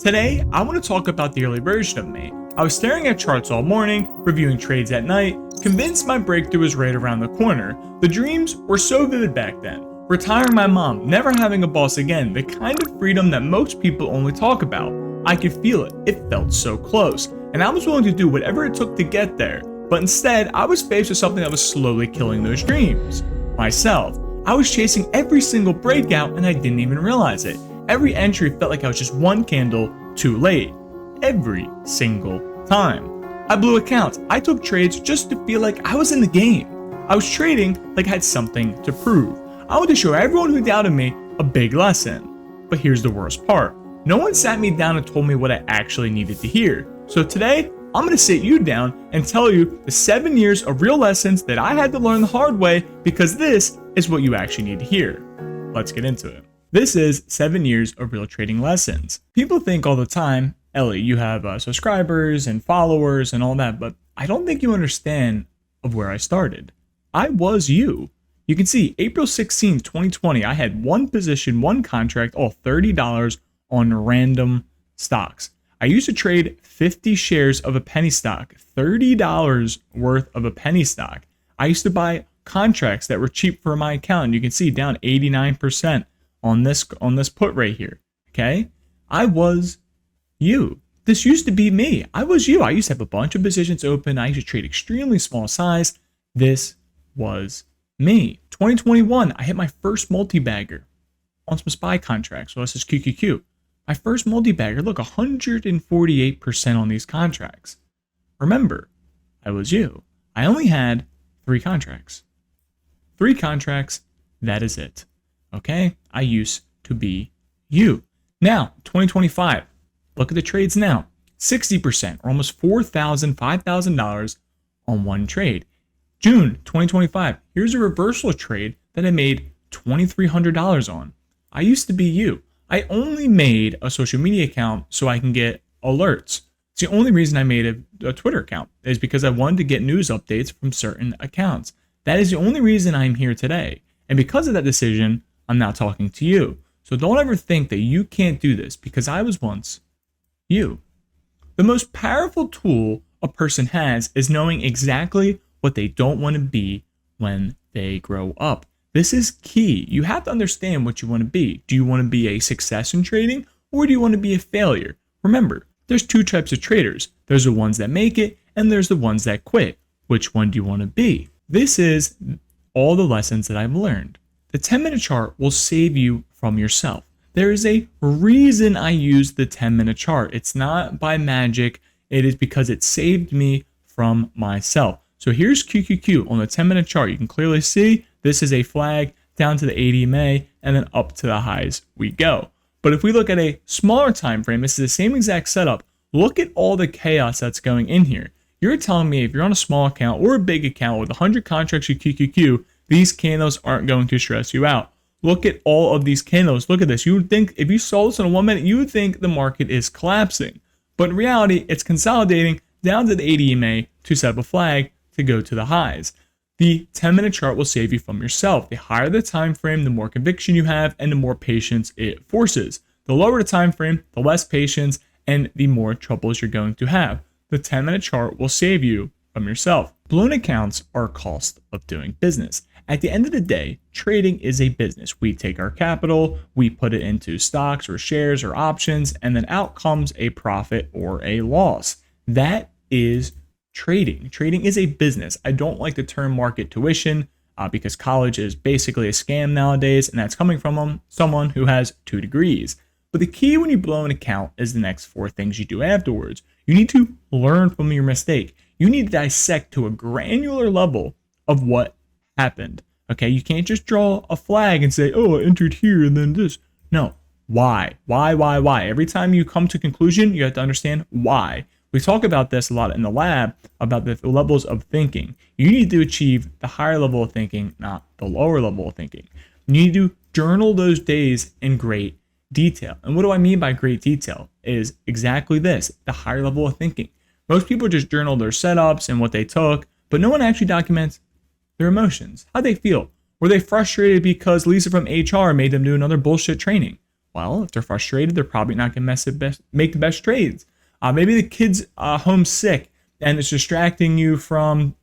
Today, I want to talk about the early version of me. I was staring at charts all morning, reviewing trades at night, convinced my breakthrough was right around the corner. The dreams were so vivid back then. Retiring my mom, never having a boss again, the kind of freedom that most people only talk about. I could feel it, it felt so close, and I was willing to do whatever it took to get there. But instead, I was faced with something that was slowly killing those dreams. Myself. I was chasing every single breakout and I didn't even realize it. Every entry felt like I was just one candle too late. Every single time. I blew accounts. I took trades just to feel like I was in the game. I was trading like I had something to prove. I wanted to show everyone who doubted me a big lesson. But here's the worst part. No one sat me down and told me what I actually needed to hear. So today, I'm going to sit you down and tell you the 7 years of real lessons that I had to learn the hard way, because this is what you actually need to hear. Let's get into it. This is 7 years of real trading lessons. People think all the time, Ellie, you have subscribers and followers and all that, but I don't think you understand of where I started. I was you. You can see April 16th, 2020, I had one position, one contract, all $30 on random stocks. I used to trade 50 shares of a penny stock, $30 worth of a penny stock. I used to buy contracts that were cheap for my account, and you can see down 89% on this put right here. Okay? I was you. This used to be me. I was you. I used to have a bunch of positions open. I used to trade extremely small size. This was me. 2021, I hit my first multi-bagger on some SPY contracts. So this is QQQ. My first multi-bagger, look, 148% on these contracts. Remember, I was you. I only had 3 contracts. 3 contracts, that is it. Okay? I used to be you. Now, 2025, look at the trades now. 60%, or almost $4,000, $5,000 on one trade. June 2025, here's a reversal trade that I made $2,300 on. I used to be you. I only made a social media account so I can get alerts. It's the only reason I made a Twitter account, is because I wanted to get news updates from certain accounts. That is the only reason I'm here today. And because of that decision, I'm now talking to you. So don't ever think that you can't do this, because I was once you. The most powerful tool a person has is knowing exactly what they don't want to be when they grow up. This is key. You have to understand what you want to be. Do you want to be a success in trading, or do you want to be a failure? Remember, there's 2 types of traders. There's the ones that make it, and there's the ones that quit. Which one do you want to be? This is all the lessons that I've learned. The 10-minute chart will save you from yourself. There is a reason I use the 10-minute chart. It's not by magic. It is because it saved me from myself. So here's QQQ on the 10-minute chart. You can clearly see this is a flag down to the 80 MA, and then up to the highs we go. But if we look at a smaller time frame, this is the same exact setup. Look at all the chaos that's going in here. You're telling me if you're on a small account or a big account with 100 contracts with QQQ, these candles aren't going to stress you out. Look at all of these candles. Look at this. You would think, if you saw this in a 1 minute, you would think the market is collapsing. But in reality, it's consolidating down to the 80 MA to set up a flag to go to the highs. The 10-minute chart will save you from yourself. The higher the time frame, the more conviction you have, and the more patience it forces. The lower the time frame, the less patience, and the more troubles you're going to have. The 10-minute chart will save you from yourself. Blown accounts are a cost of doing business. At the end of the day, trading is a business. We take our capital, we put it into stocks or shares or options, and then out comes a profit or a loss. That is trading. Trading is a business. I don't like the term market tuition because college is basically a scam nowadays, and that's coming from someone who has 2 degrees. But the key when you blow an account is the next 4 things you do afterwards. You need to learn from your mistake. You need to dissect to a granular level of what happened. Okay, you can't just draw a flag and say, oh, I entered here and then this. No. Why? Why? Every time you come to a conclusion, you have to understand why. We talk about this a lot in the lab about the levels of thinking. You need to achieve the higher level of thinking, not the lower level of thinking. You need to journal those days in great detail. And what do I mean by great detail? Is exactly this, the higher level of thinking. Most people just journal their setups and what they took, but no one actually documents their emotions. How'd they feel? Were they frustrated because Lisa from HR made them do another bullshit training? Well, if they're frustrated, they're probably not going to make the best trades. Maybe the kid's homesick and it's distracting you from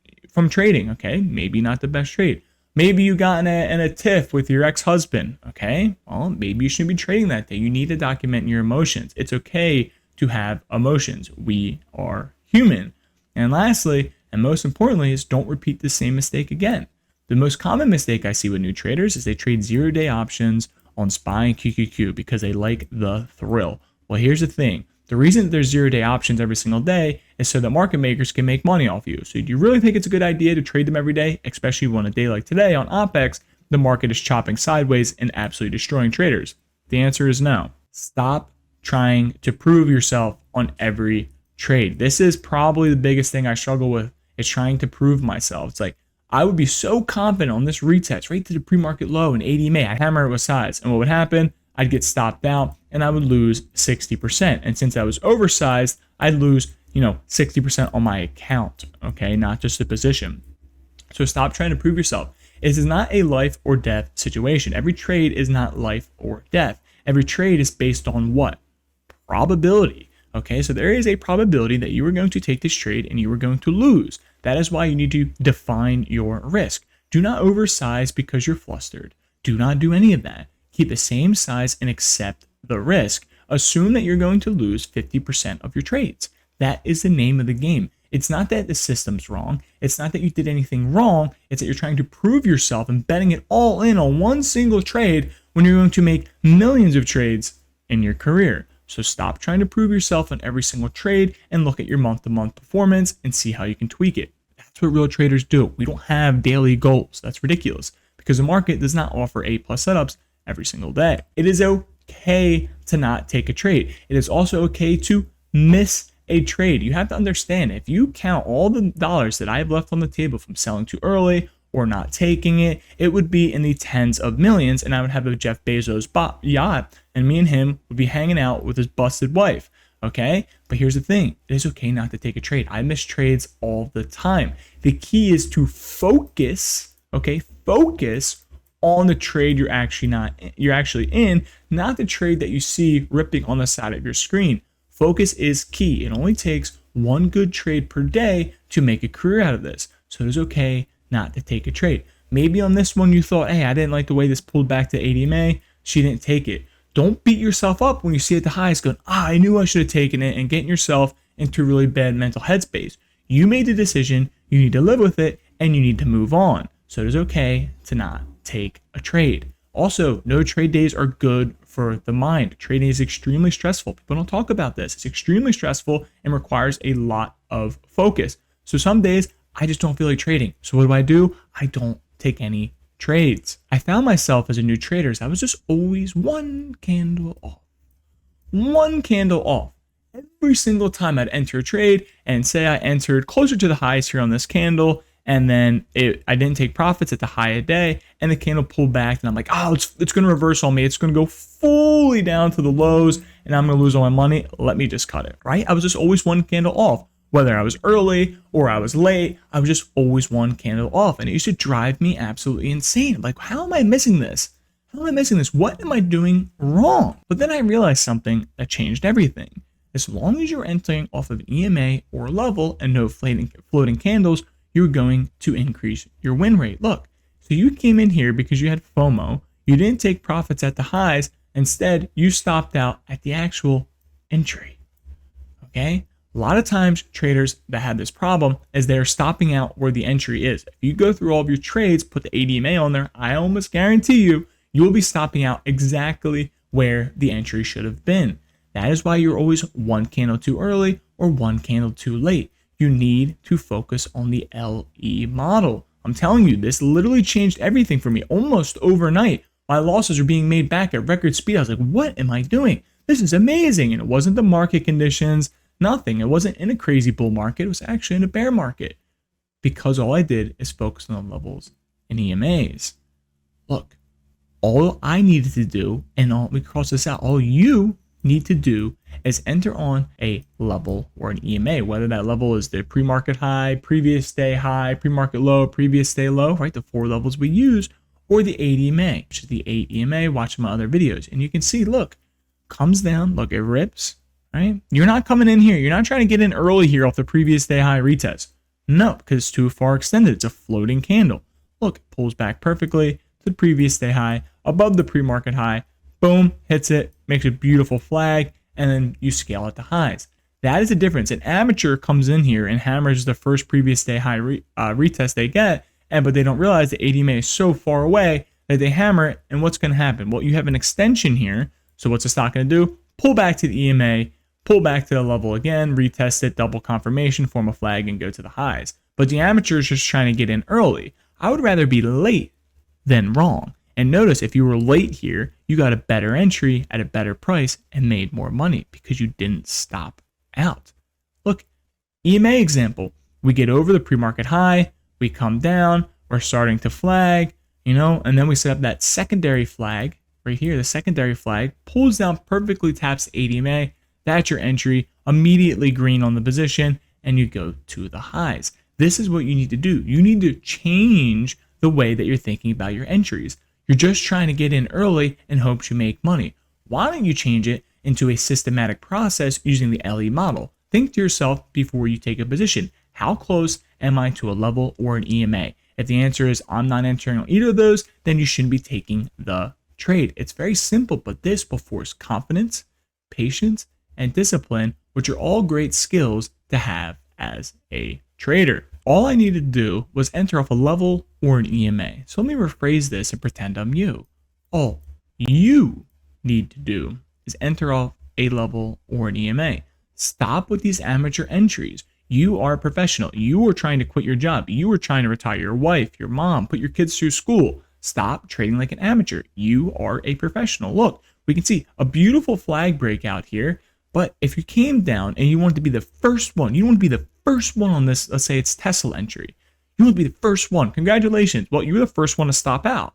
trading. Okay, maybe not the best trade. Maybe you got in a tiff with your ex-husband. Okay, well, maybe you shouldn't be trading that day. You need to document your emotions. It's okay to have emotions. We are human. And lastly, and most importantly, is don't repeat the same mistake again. The most common mistake I see with new traders is they trade 0-day options on SPY and QQQ because they like the thrill. Well, here's the thing. The reason there's 0-day options every single day is so that market makers can make money off you. So do you really think it's a good idea to trade them every day, especially on a day like today on OPEX, the market is chopping sideways and absolutely destroying traders? The answer is no. Stop trying to prove yourself on every trade. This is probably the biggest thing I struggle with, is trying to prove myself. It's like, I would be so confident on this retest right to the pre-market low in ADMA. I'd hammer it with size. And what would happen? I'd get stopped out and I would lose 60%. And since I was oversized, I'd lose, 60% on my account. Okay, not just the position. So stop trying to prove yourself. It is not a life or death situation. Every trade is not life or death. Every trade is based on what? Probability. Okay, so there is a probability that you are going to take this trade and you are going to lose. That is why you need to define your risk. Do not oversize because you're flustered. Do not do any of that. Keep the same size and accept the risk. Assume that you're going to lose 50% of your trades. That is the name of the game. It's not that the system's wrong. It's not that you did anything wrong. It's that you're trying to prove yourself and betting it all in on one single trade when you're going to make millions of trades in your career. So stop trying to prove yourself on every single trade and look at your month-to-month performance and see how you can tweak it. That's what real traders do. We don't have daily goals. That's ridiculous because the market does not offer A+ setups every single day. It is okay to not take a trade. It is also okay to miss a trade. You have to understand, if you count all the dollars that I have left on the table from selling too early or not taking it, it would be in the tens of millions, and I would have a Jeff Bezos yacht, and me and him would be hanging out with his busted wife. Okay, but here's the thing. It is okay not to take a trade. I miss trades all the time. The key is to focus, focus on the trade you're actually in, not the trade that you see ripping on the side of your screen. Focus is key. It only takes one good trade per day to make a career out of this. So it is okay not to take a trade. Maybe on this one you thought, hey, I didn't like the way this pulled back to ADMA. She didn't take it. Don't beat yourself up when you see at the highs going, I knew I should have taken it, and getting yourself into a really bad mental headspace. You made the decision, you need to live with it, and you need to move on. So it is okay to not take a trade. Also, no trade days are good for the mind. Trading is extremely stressful. People don't talk about this. It's extremely stressful and requires a lot of focus. So some days I just don't feel like trading. So what do? I don't take any trades. I found myself as a new trader, I was just always one candle off. One candle off. Every single time I'd enter a trade and say I entered closer to the highs here on this candle, and then I didn't take profits at the high a day, and the candle pulled back, and I'm like, it's going to reverse on me. It's going to go fully down to the lows, and I'm going to lose all my money. Let me just cut it, right? I was just always one candle off. Whether I was early or I was late, I was just always one candle off, and it used to drive me absolutely insane. Like, how am I missing this? How am I missing this? What am I doing wrong? But then I realized something that changed everything. As long as you're entering off of an EMA or level and no floating candles, you're going to increase your win rate. Look, so you came in here because you had FOMO. You didn't take profits at the highs. Instead, you stopped out at the actual entry. Okay? A lot of times traders that have this problem is they're stopping out where the entry is. If you go through all of your trades, put the ADMA on there, I almost guarantee you will be stopping out exactly where the entry should have been. That is why you're always one candle too early or one candle too late. You need to focus on the LE model. I'm telling you, this literally changed everything for me almost overnight. My losses are being made back at record speed. I was like, what am I doing? This is amazing. And it wasn't the market conditions, nothing. It wasn't in a crazy bull market. It was actually in a bear market because all I did is focus on levels and EMAs. Look, all I needed to do, and let me cross this out, all you need to do is enter on a level or an EMA, whether that level is the pre-market high, previous day high, pre-market low, previous day low, right? The 4 levels we use, or the ADMA, which is the 8 EMA. Watch my other videos, and you can see, look, comes down, look, it rips, right? You're not coming in here. You're not trying to get in early here off the previous day high retest. No, because it's too far extended. It's a floating candle. Look, it pulls back perfectly to the previous day high, above the pre-market high. Boom, hits it, makes a beautiful flag, and then you scale at the highs. That is the difference. An amateur comes in here and hammers the first previous day high retest they get, but they don't realize the ADMA is so far away that they hammer it, and what's going to happen? Well, you have an extension here, so what's the stock going to do? Pull back to the EMA, pull back to the level again, retest it, double confirmation, form a flag, and go to the highs. But the amateur is just trying to get in early. I would rather be late than wrong. And notice, if you were late here, you got a better entry at a better price and made more money because you didn't stop out. Look, EMA example, we get over the pre-market high, we come down, we're starting to flag, and then we set up that secondary flag right here. The secondary flag pulls down, perfectly taps ADMA. That's your entry, immediately green on the position, and you go to the highs. This is what you need to do. You need to change the way that you're thinking about your entries. You're just trying to get in early and hopes you make money. Why don't you change it into a systematic process using the LE model? Think to yourself before you take a position. How close am I to a level or an EMA? If the answer is I'm not entering on either of those, then you shouldn't be taking the trade. It's very simple, but this will force confidence, patience, and discipline, which are all great skills to have as a trader. All I needed to do was enter off a level or an EMA. So let me rephrase this and pretend I'm you. All you need to do is enter off a level or an EMA. Stop with these amateur entries. You are a professional. You are trying to quit your job. You are trying to retire your wife, your mom, put your kids through school. Stop trading like an amateur. You are a professional. Look, we can see a beautiful flag breakout here. But if you came down and you wanted to be the first one, you don't want to be the first one on this, let's say it's Tesla entry. You want to be the first one. Congratulations. Well, you're the first one to stop out.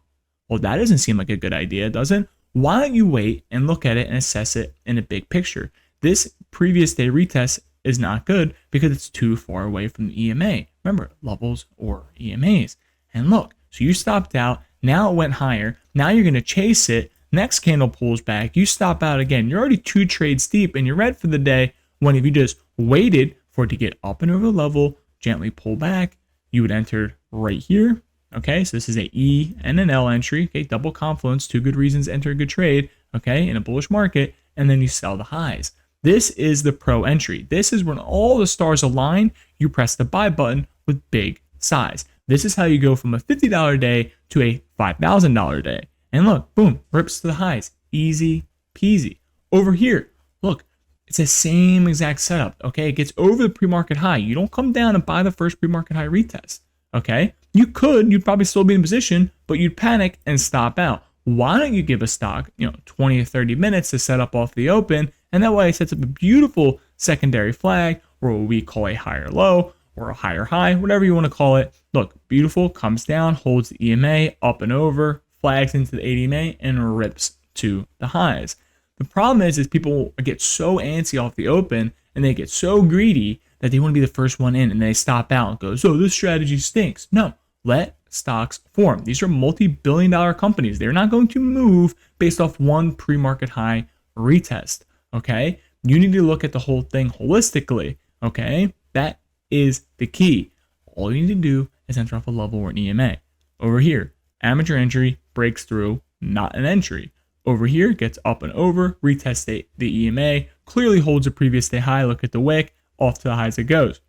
Well, that doesn't seem like a good idea, does it? Why don't you wait and look at it and assess it in a big picture? This previous day retest is not good because it's too far away from the EMA. Remember, levels or EMAs. And look, so you stopped out. Now it went higher. Now you're going to chase it. Next candle pulls back. You stop out again. You're already 2 trades deep and you're red for the day. When if you just waited for it to get up and over the level, gently pull back, you would enter right here. Okay, so this is a E and an L entry. Okay, double confluence, 2 good reasons to enter a good trade. Okay, in a bullish market, and then you sell the highs. This is the pro entry. This is when all the stars align, you press the buy button with big size. This is how you go from a $50 day to a $5,000 day. And look, boom, rips to the highs. Easy peasy. Over here, look, it's the same exact setup. Okay, it gets over the pre-market high. You don't come down and buy the first pre-market high retest. Okay, you'd probably still be in position, but you'd panic and stop out. Why don't you give a stock, 20 or 30 minutes to set up off the open, and that way it sets up a beautiful secondary flag, or what we call a higher low, or a higher high, whatever you want to call it. Look, beautiful, comes down, holds the EMA, up and over, flags into the ADMA, and rips to the highs. The problem is people get so antsy off the open, and they get so greedy that they want to be the first one in, and they stop out and go, so this strategy stinks. No, let stocks form. These are multi-billion-dollar companies. They're not going to move based off one pre-market high retest. Okay, you need to look at the whole thing holistically. Okay, that is the key. All you need to do is enter off a level or an EMA. Over here, amateur entry breaks through, not an entry. Over here, gets up and over, retest the EMA, clearly holds a previous day high. Look at the wick, off to the highs it goes.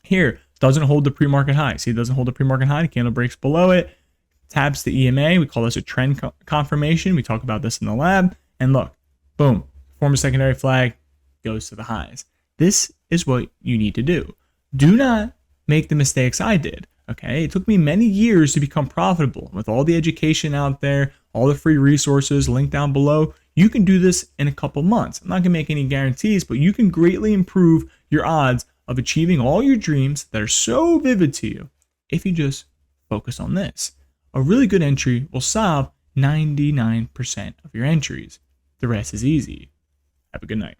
Here, doesn't hold the pre-market high. See, it doesn't hold the pre-market high. The candle breaks below it, taps the EMA. We call this a trend confirmation. We talk about this in the lab. And look, boom, form a secondary flag, goes to the highs. This is what you need to do. Do not make the mistakes I did. Okay, it took me many years to become profitable. With all the education out there, all the free resources linked down below, you can do this in a couple months. I'm not gonna make any guarantees, but you can greatly improve your odds of achieving all your dreams that are so vivid to you if you just focus on this. A really good entry will solve 99% of your entries. The rest is easy. Have a good night.